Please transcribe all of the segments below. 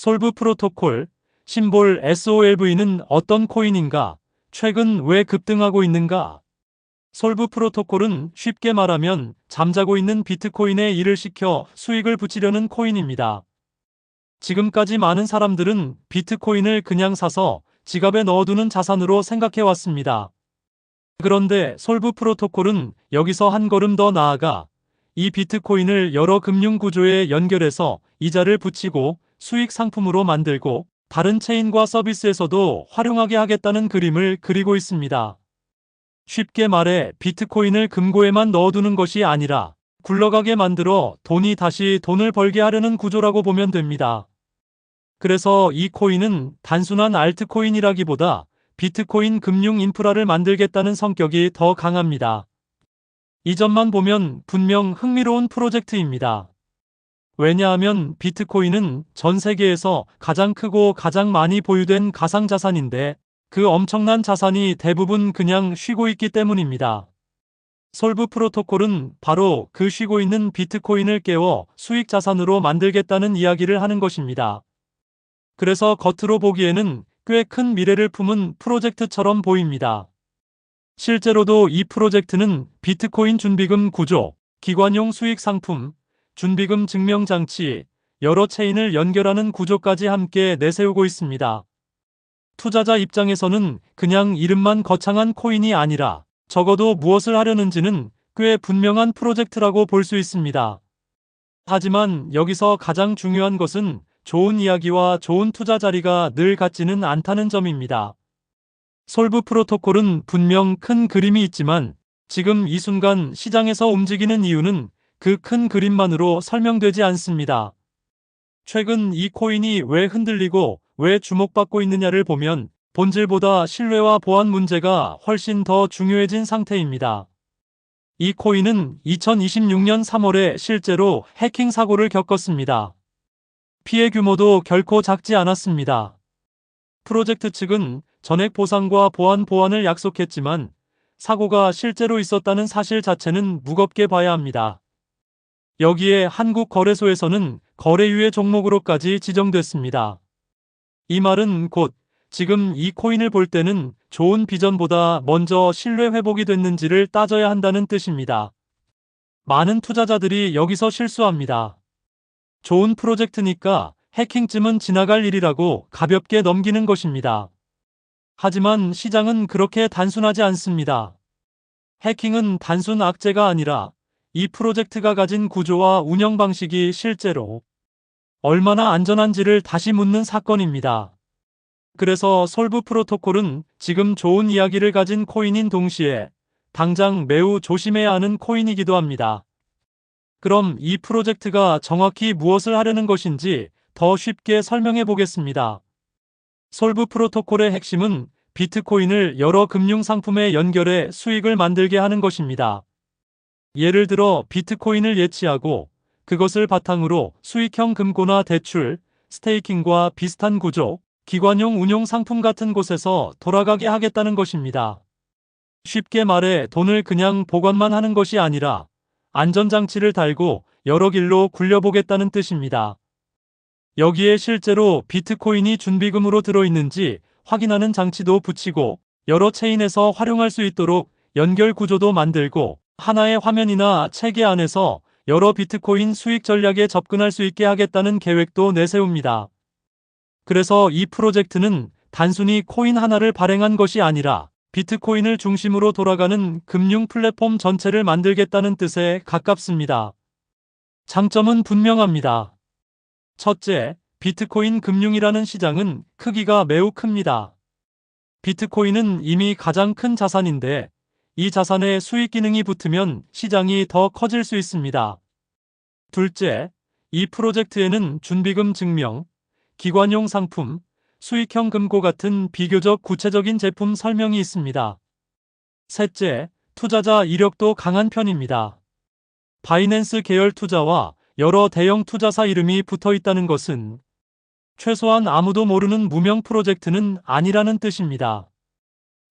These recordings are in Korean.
솔브 프로토콜, 심볼 SOLV는 어떤 코인인가? 최근 왜 급등하고 있는가? 솔브 프로토콜은 쉽게 말하면 잠자고 있는 비트코인에 일을 시켜 수익을 붙이려는 코인입니다. 지금까지 많은 사람들은 비트코인을 그냥 사서 지갑에 넣어두는 자산으로 생각해 왔습니다. 그런데 솔브 프로토콜은 여기서 한 걸음 더 나아가 이 비트코인을 여러 금융 구조에 연결해서 이자를 붙이고 수익 상품으로 만들고 다른 체인과 서비스에서도 활용하게 하겠다는 그림을 그리고 있습니다. 쉽게 말해 비트코인을 금고에만 넣어두는 것이 아니라 굴러가게 만들어 돈이 다시 돈을 벌게 하려는 구조라고 보면 됩니다. 그래서 이 코인은 단순한 알트코인이라기보다 비트코인 금융 인프라를 만들겠다는 성격이 더 강합니다. 이 점만 보면 분명 흥미로운 프로젝트입니다. 왜냐하면 비트코인은 전 세계에서 가장 크고 가장 많이 보유된 가상자산인데 그 엄청난 자산이 대부분 그냥 쉬고 있기 때문입니다. 솔브 프로토콜은 바로 그 쉬고 있는 비트코인을 깨워 수익 자산으로 만들겠다는 이야기를 하는 것입니다. 그래서 겉으로 보기에는 꽤 큰 미래를 품은 프로젝트처럼 보입니다. 실제로도 이 프로젝트는 비트코인 준비금 구조, 기관용 수익 상품, 준비금 증명장치, 여러 체인을 연결하는 구조까지 함께 내세우고 있습니다. 투자자 입장에서는 그냥 이름만 거창한 코인이 아니라 적어도 무엇을 하려는지는 꽤 분명한 프로젝트라고 볼 수 있습니다. 하지만 여기서 가장 중요한 것은 좋은 이야기와 좋은 투자 자리가 늘 같지는 않다는 점입니다. 솔브 프로토콜은 분명 큰 그림이 있지만 지금 이 순간 시장에서 움직이는 이유는 그 큰 그림만으로 설명되지 않습니다. 최근 이 코인이 왜 흔들리고 왜 주목받고 있느냐를 보면 본질보다 신뢰와 보안 문제가 훨씬 더 중요해진 상태입니다. 이 코인은 2026년 3월에 실제로 해킹 사고를 겪었습니다. 피해 규모도 결코 작지 않았습니다. 프로젝트 측은 전액 보상과 보안을 약속했지만 사고가 실제로 있었다는 사실 자체는 무겁게 봐야 합니다. 여기에 한국거래소에서는 거래유예 종목으로까지 지정됐습니다. 이 말은 곧 지금 이 코인을 볼 때는 좋은 비전보다 먼저 신뢰 회복이 됐는지를 따져야 한다는 뜻입니다. 많은 투자자들이 여기서 실수합니다. 좋은 프로젝트니까 해킹쯤은 지나갈 일이라고 가볍게 넘기는 것입니다. 하지만 시장은 그렇게 단순하지 않습니다. 해킹은 단순 악재가 아니라 이 프로젝트가 가진 구조와 운영 방식이 실제로 얼마나 안전한지를 다시 묻는 사건입니다. 그래서 솔브 프로토콜은 지금 좋은 이야기를 가진 코인인 동시에 당장 매우 조심해야 하는 코인이기도 합니다. 그럼 이 프로젝트가 정확히 무엇을 하려는 것인지 더 쉽게 설명해 보겠습니다. 솔브 프로토콜의 핵심은 비트코인을 여러 금융 상품에 연결해 수익을 만들게 하는 것입니다. 예를 들어 비트코인을 예치하고 그것을 바탕으로 수익형 금고나 대출, 스테이킹과 비슷한 구조, 기관용 운용 상품 같은 곳에서 돌아가게 하겠다는 것입니다. 쉽게 말해 돈을 그냥 보관만 하는 것이 아니라 안전장치를 달고 여러 길로 굴려보겠다는 뜻입니다. 여기에 실제로 비트코인이 준비금으로 들어있는지 확인하는 장치도 붙이고 여러 체인에서 활용할 수 있도록 연결 구조도 만들고 하나의 화면이나 체계 안에서 여러 비트코인 수익 전략에 접근할 수 있게 하겠다는 계획도 내세웁니다. 그래서 이 프로젝트는 단순히 코인 하나를 발행한 것이 아니라 비트코인을 중심으로 돌아가는 금융 플랫폼 전체를 만들겠다는 뜻에 가깝습니다. 장점은 분명합니다. 첫째, 비트코인 금융이라는 시장은 크기가 매우 큽니다. 비트코인은 이미 가장 큰 자산인데 이 자산에 수익 기능이 붙으면 시장이 더 커질 수 있습니다. 둘째, 이 프로젝트에는 준비금 증명, 기관용 상품, 수익형 금고 같은 비교적 구체적인 제품 설명이 있습니다. 셋째, 투자자 이력도 강한 편입니다. 바이낸스 계열 투자와 여러 대형 투자사 이름이 붙어 있다는 것은 최소한 아무도 모르는 무명 프로젝트는 아니라는 뜻입니다.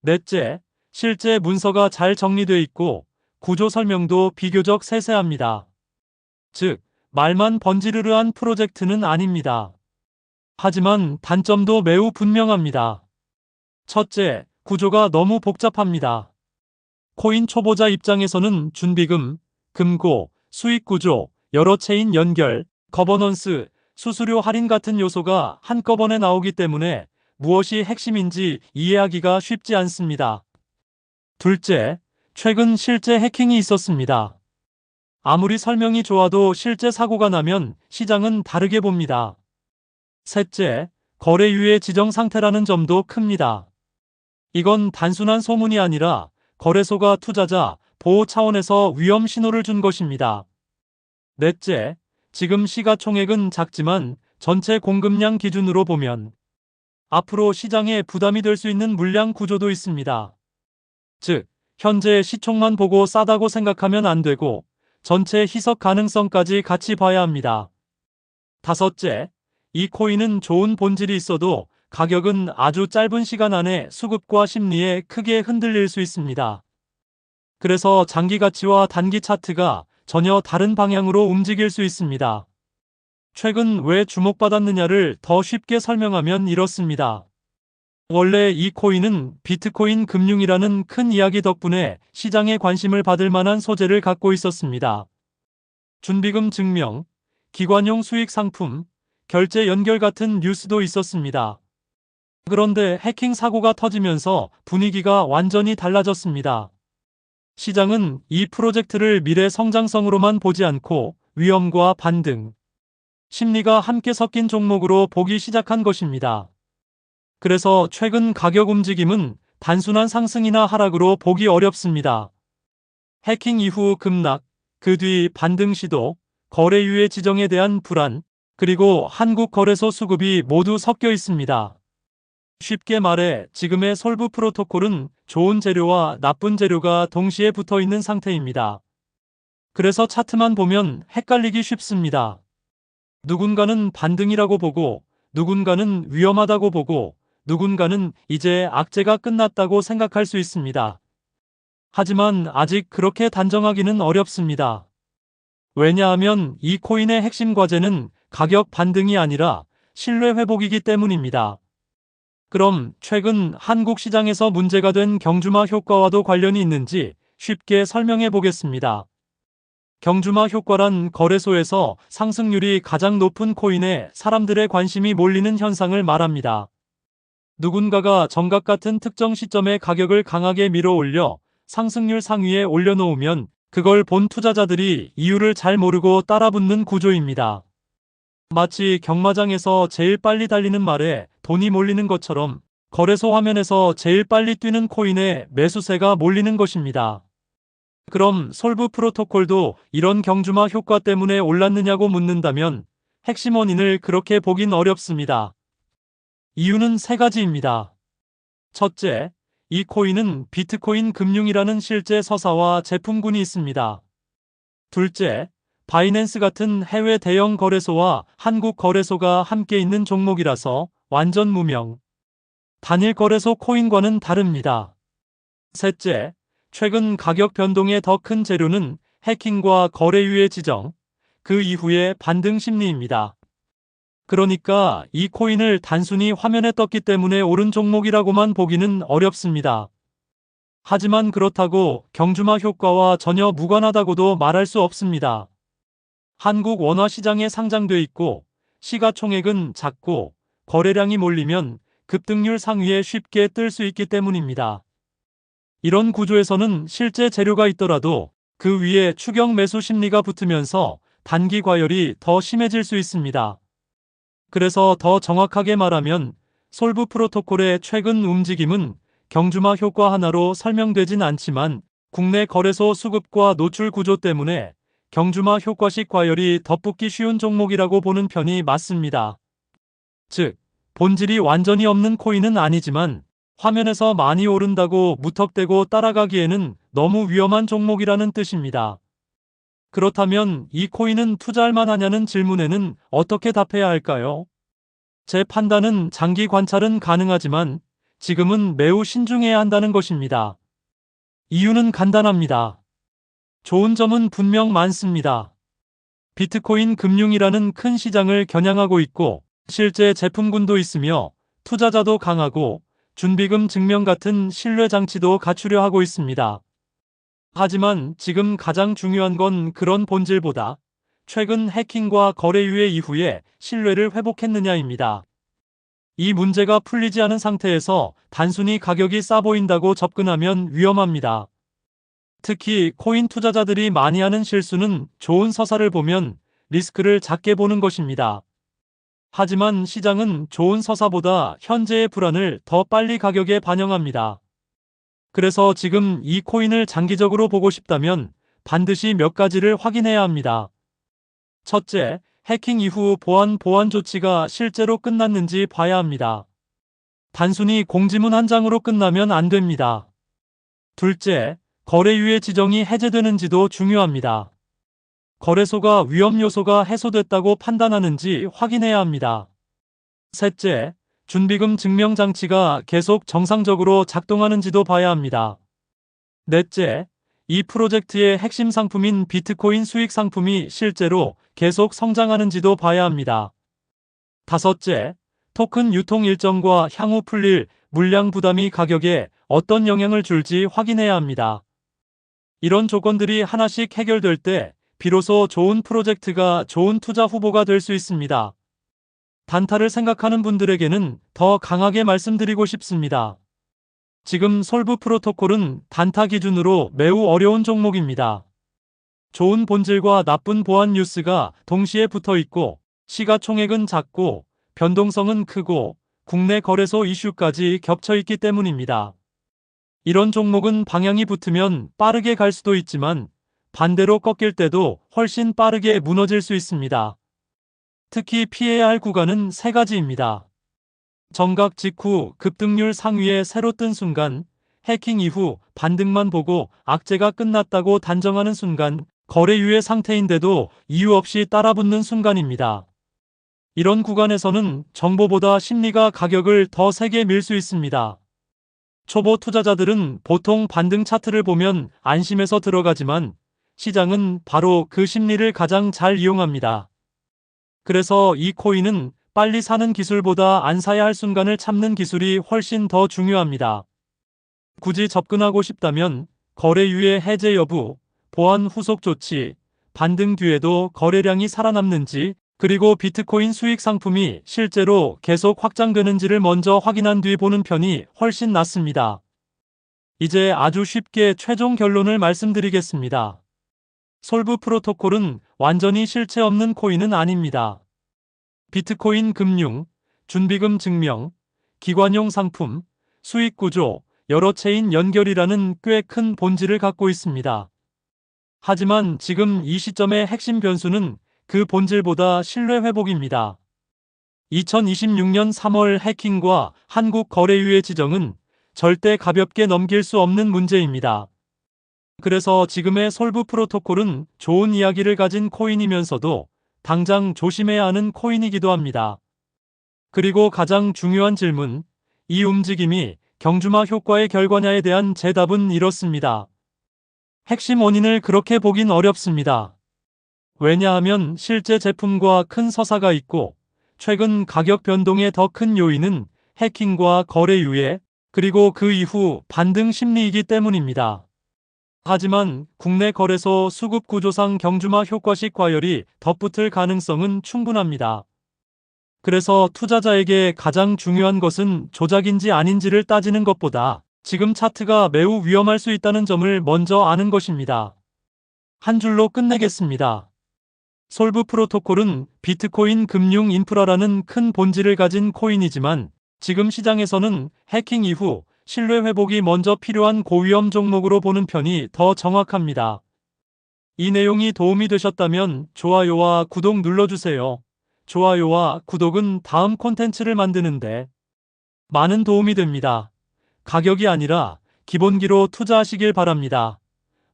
넷째, 실제 문서가 잘 정리되어 있고 구조 설명도 비교적 세세합니다. 즉, 말만 번지르르한 프로젝트는 아닙니다. 하지만 단점도 매우 분명합니다. 첫째, 구조가 너무 복잡합니다. 코인 초보자 입장에서는 준비금, 금고, 수익 구조, 여러 체인 연결, 거버넌스, 수수료 할인 같은 요소가 한꺼번에 나오기 때문에 무엇이 핵심인지 이해하기가 쉽지 않습니다. 둘째, 최근 실제 해킹이 있었습니다. 아무리 설명이 좋아도 실제 사고가 나면 시장은 다르게 봅니다. 셋째, 거래유예 지정 상태라는 점도 큽니다. 이건 단순한 소문이 아니라 거래소가 투자자 보호 차원에서 위험 신호를 준 것입니다. 넷째, 지금 시가총액은 작지만 전체 공급량 기준으로 보면 앞으로 시장에 부담이 될 수 있는 물량 구조도 있습니다. 즉, 현재 시총만 보고 싸다고 생각하면 안 되고 전체 희석 가능성까지 같이 봐야 합니다. 다섯째, 이 코인은 좋은 본질이 있어도 가격은 아주 짧은 시간 안에 수급과 심리에 크게 흔들릴 수 있습니다. 그래서 장기 가치와 단기 차트가 전혀 다른 방향으로 움직일 수 있습니다. 최근 왜 주목받았느냐를 더 쉽게 설명하면 이렇습니다. 원래 이 코인은 비트코인 금융이라는 큰 이야기 덕분에 시장에 관심을 받을 만한 소재를 갖고 있었습니다. 준비금 증명, 기관용 수익 상품, 결제 연결 같은 뉴스도 있었습니다. 그런데 해킹 사고가 터지면서 분위기가 완전히 달라졌습니다. 시장은 이 프로젝트를 미래 성장성으로만 보지 않고 위험과 반등, 심리가 함께 섞인 종목으로 보기 시작한 것입니다. 그래서 최근 가격 움직임은 단순한 상승이나 하락으로 보기 어렵습니다. 해킹 이후 급락, 그 뒤 반등 시도, 거래유예 지정에 대한 불안, 그리고 한국 거래소 수급이 모두 섞여 있습니다. 쉽게 말해 지금의 솔브 프로토콜은 좋은 재료와 나쁜 재료가 동시에 붙어 있는 상태입니다. 그래서 차트만 보면 헷갈리기 쉽습니다. 누군가는 반등이라고 보고, 누군가는 위험하다고 보고, 누군가는 이제 악재가 끝났다고 생각할 수 있습니다. 하지만 아직 그렇게 단정하기는 어렵습니다. 왜냐하면 이 코인의 핵심 과제는 가격 반등이 아니라 신뢰 회복이기 때문입니다. 그럼 최근 한국 시장에서 문제가 된 경주마 효과와도 관련이 있는지 쉽게 설명해 보겠습니다. 경주마 효과란 거래소에서 상승률이 가장 높은 코인에 사람들의 관심이 몰리는 현상을 말합니다. 누군가가 정각 같은 특정 시점에 가격을 강하게 밀어 올려 상승률 상위에 올려놓으면 그걸 본 투자자들이 이유를 잘 모르고 따라붙는 구조입니다. 마치 경마장에서 제일 빨리 달리는 말에 돈이 몰리는 것처럼 거래소 화면에서 제일 빨리 뛰는 코인에 매수세가 몰리는 것입니다. 그럼 솔브 프로토콜도 이런 경주마 효과 때문에 올랐느냐고 묻는다면 핵심 원인을 그렇게 보긴 어렵습니다. 이유는 세 가지입니다. 첫째, 이 코인은 비트코인 금융이라는 실제 서사와 제품군이 있습니다. 둘째, 바이낸스 같은 해외 대형 거래소와 한국 거래소가 함께 있는 종목이라서 완전 무명. 단일 거래소 코인과는 다릅니다. 셋째, 최근 가격 변동의 더 큰 재료는 해킹과 거래유예 지정, 그 이후의 반등 심리입니다. 그러니까 이 코인을 단순히 화면에 떴기 때문에 오른 종목이라고만 보기는 어렵습니다. 하지만 그렇다고 경주마 효과와 전혀 무관하다고도 말할 수 없습니다. 한국 원화 시장에 상장돼 있고 시가총액은 작고 거래량이 몰리면 급등률 상위에 쉽게 뜰 수 있기 때문입니다. 이런 구조에서는 실제 재료가 있더라도 그 위에 추격 매수 심리가 붙으면서 단기 과열이 더 심해질 수 있습니다. 그래서 더 정확하게 말하면 솔브 프로토콜의 최근 움직임은 경주마 효과 하나로 설명되진 않지만 국내 거래소 수급과 노출 구조 때문에 경주마 효과식 과열이 덧붙기 쉬운 종목이라고 보는 편이 맞습니다. 즉, 본질이 완전히 없는 코인은 아니지만 화면에서 많이 오른다고 무턱대고 따라가기에는 너무 위험한 종목이라는 뜻입니다. 그렇다면 이 코인은 투자할 만하냐는 질문에는 어떻게 답해야 할까요? 제 판단은 장기 관찰은 가능하지만 지금은 매우 신중해야 한다는 것입니다. 이유는 간단합니다. 좋은 점은 분명 많습니다. 비트코인 금융이라는 큰 시장을 겨냥하고 있고 실제 제품군도 있으며 투자자도 강하고 준비금 증명 같은 신뢰 장치도 갖추려 하고 있습니다. 하지만 지금 가장 중요한 건 그런 본질보다 최근 해킹과 거래 유예 이후에 신뢰를 회복했느냐입니다. 이 문제가 풀리지 않은 상태에서 단순히 가격이 싸 보인다고 접근하면 위험합니다. 특히 코인 투자자들이 많이 하는 실수는 좋은 서사를 보면 리스크를 작게 보는 것입니다. 하지만 시장은 좋은 서사보다 현재의 불안을 더 빨리 가격에 반영합니다. 그래서 지금 이 코인을 장기적으로 보고 싶다면 반드시 몇 가지를 확인해야 합니다. 첫째, 해킹 이후 보안 조치가 실제로 끝났는지 봐야 합니다. 단순히 공지문 한 장으로 끝나면 안 됩니다. 둘째, 거래 유예 지정이 해제되는지도 중요합니다. 거래소가 위험 요소가 해소됐다고 판단하는지 확인해야 합니다. 셋째, 준비금 증명 장치가 계속 정상적으로 작동하는지도 봐야 합니다. 넷째, 이 프로젝트의 핵심 상품인 비트코인 수익 상품이 실제로 계속 성장하는지도 봐야 합니다. 다섯째, 토큰 유통 일정과 향후 풀릴 물량 부담이 가격에 어떤 영향을 줄지 확인해야 합니다. 이런 조건들이 하나씩 해결될 때 비로소 좋은 프로젝트가 좋은 투자 후보가 될 수 있습니다. 단타를 생각하는 분들에게는 더 강하게 말씀드리고 싶습니다. 지금 솔브 프로토콜은 단타 기준으로 매우 어려운 종목입니다. 좋은 본질과 나쁜 보안 뉴스가 동시에 붙어 있고 시가총액은 작고 변동성은 크고 국내 거래소 이슈까지 겹쳐 있기 때문입니다. 이런 종목은 방향이 붙으면 빠르게 갈 수도 있지만 반대로 꺾일 때도 훨씬 빠르게 무너질 수 있습니다. 특히 피해야 할 구간은 세 가지입니다. 정각 직후 급등률 상위에 새로 뜬 순간, 해킹 이후 반등만 보고 악재가 끝났다고 단정하는 순간, 거래 유예 상태인데도 이유 없이 따라붙는 순간입니다. 이런 구간에서는 정보보다 심리가 가격을 더 세게 밀 수 있습니다. 초보 투자자들은 보통 반등 차트를 보면 안심해서 들어가지만 시장은 바로 그 심리를 가장 잘 이용합니다. 그래서 이 코인은 빨리 사는 기술보다 안 사야 할 순간을 참는 기술이 훨씬 더 중요합니다. 굳이 접근하고 싶다면 거래 유예 해제 여부, 보안 후속 조치, 반등 뒤에도 거래량이 살아남는지, 그리고 비트코인 수익 상품이 실제로 계속 확장되는지를 먼저 확인한 뒤 보는 편이 훨씬 낫습니다. 이제 아주 쉽게 최종 결론을 말씀드리겠습니다. 솔브 프로토콜은 완전히 실체 없는 코인은 아닙니다. 비트코인 금융, 준비금 증명, 기관용 상품, 수익 구조, 여러 체인 연결이라는 꽤 큰 본질을 갖고 있습니다. 하지만 지금 이 시점의 핵심 변수는 그 본질보다 신뢰 회복입니다. 2026년 3월 해킹과 한국 거래유예 지정은 절대 가볍게 넘길 수 없는 문제입니다. 그래서 지금의 솔브 프로토콜은 좋은 이야기를 가진 코인이면서도 당장 조심해야 하는 코인이기도 합니다. 그리고 가장 중요한 질문, 이 움직임이 경주마 효과의 결과냐에 대한 대답은 이렇습니다. 핵심 원인을 그렇게 보긴 어렵습니다. 왜냐하면 실제 제품과 큰 서사가 있고 최근 가격 변동의 더 큰 요인은 해킹과 거래 유예, 그리고 그 이후 반등 심리이기 때문입니다. 하지만 국내 거래소 수급 구조상 경주마 효과식 과열이 덧붙을 가능성은 충분합니다. 그래서 투자자에게 가장 중요한 것은 조작인지 아닌지를 따지는 것보다 지금 차트가 매우 위험할 수 있다는 점을 먼저 아는 것입니다. 한 줄로 끝내겠습니다. 솔브 프로토콜은 비트코인 금융 인프라라는 큰 본질을 가진 코인이지만 지금 시장에서는 해킹 이후 신뢰 회복이 먼저 필요한 고위험 종목으로 보는 편이 더 정확합니다. 이 내용이 도움이 되셨다면 좋아요와 구독 눌러주세요. 좋아요와 구독은 다음 콘텐츠를 만드는데 많은 도움이 됩니다. 가격이 아니라 기본기로 투자하시길 바랍니다.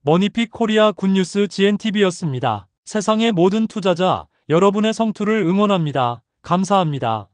머니픽 코리아 굿뉴스 GNTV였습니다. 세상의 모든 투자자, 여러분의 성투를 응원합니다. 감사합니다.